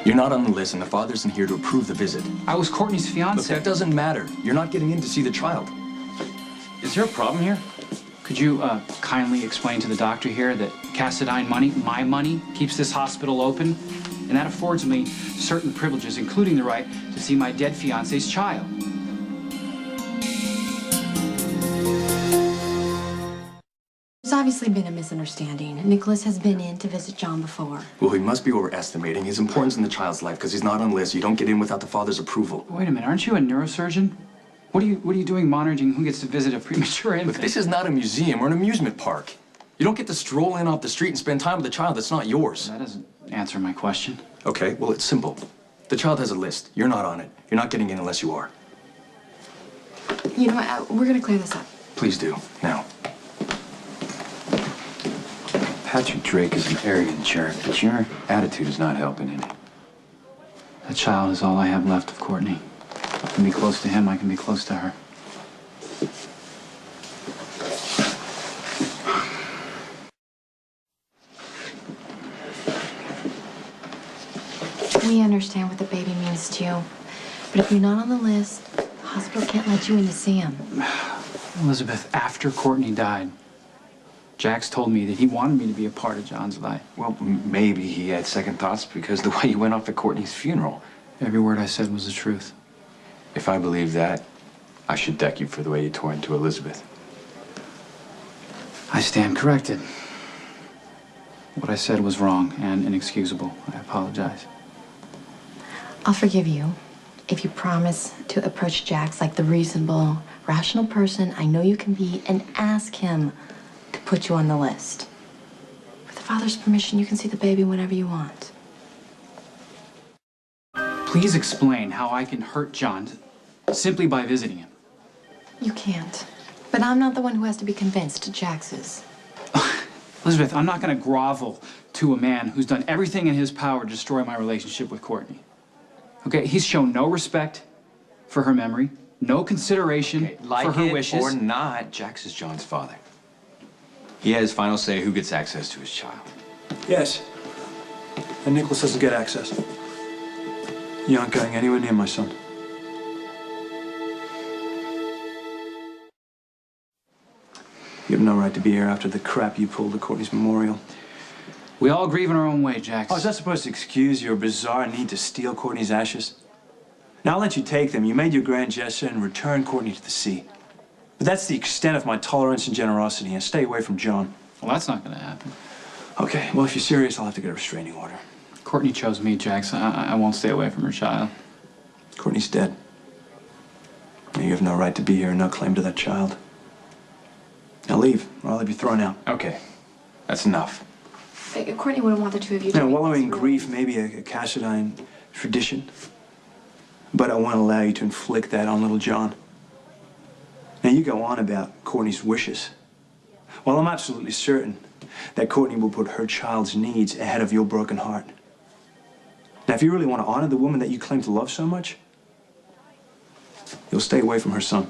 You're not on the list, and the father isn't here to approve the visit. I was Courtney's fiance. Look, that doesn't matter. You're not getting in to see the child. Is there a problem here? Could you kindly explain to the doctor here that Cassadine money, my money, keeps this hospital open? And that affords me certain privileges, including the right to see my dead fiance's child. There's obviously been a misunderstanding. Nikolas has been in to visit John before. Well, he must be overestimating his importance in the child's life because he's not on the list. You don't get in without the father's approval. Wait a minute, aren't you a neurosurgeon? What are you doing monitoring who gets to visit a premature infant? Look, this is not a museum or an amusement park. You don't get to stroll in off the street and spend time with a child that's not yours. That doesn't answer my question. Okay, well, it's simple. The child has a list. You're not on it. You're not getting in unless you are. You know what? We're going to clear this up. Please do, now. Patrick Drake is an arrogant jerk, but your attitude is not helping any. That child is all I have left of Courtney. I can be close to him, I can be close to her. We understand what the baby means to you. But if you're not on the list, the hospital can't let you in to see him. Elizabeth, after Courtney died, Jax told me that he wanted me to be a part of John's life. Well, maybe he had second thoughts because the way you went off at Courtney's funeral. Every word I said was the truth. If I believe that, I should deck you for the way you tore into Elizabeth. I stand corrected. What I said was wrong and inexcusable. I apologize. I'll forgive you if you promise to approach Jax like the reasonable, rational person I know you can be and ask him to put you on the list. With the father's permission, you can see the baby whenever you want. Please explain how I can hurt John simply by visiting him. You can't. But I'm not the one who has to be convinced. Jax is. Elizabeth, I'm not going to grovel to a man who's done everything in his power to destroy my relationship with Courtney. Okay, he's shown no respect for her memory, no consideration for her wishes. Like it or not, Jax is John's father. He has final say who gets access to his child. Yes. And Nikolas doesn't get access. You aren't going anywhere near my son. You have no right to be here after the crap you pulled at Courtney's memorial. We all grieve in our own way, Jax. Oh, is that supposed to excuse your bizarre need to steal Courtney's ashes? Now, I'll let you take them. You made your grand gesture and returned Courtney to the sea. But that's the extent of my tolerance and generosity, and stay away from John. Well, that's not going to happen. Okay, well, if you're serious, I'll have to get a restraining order. Courtney chose me, Jax. I won't stay away from her child. Courtney's dead. You have no right to be here and no claim to that child. Now leave, or I'll have you thrown out. Okay, that's enough. Courtney wouldn't want the two of you to Now, meet. wallowing in grief may be a Cassadine tradition, but I won't allow you to inflict that on little John. Now, you go on about Courtney's wishes. Well, I'm absolutely certain that Courtney will put her child's needs ahead of your broken heart. Now, if you really want to honor the woman that you claim to love so much, you'll stay away from her son.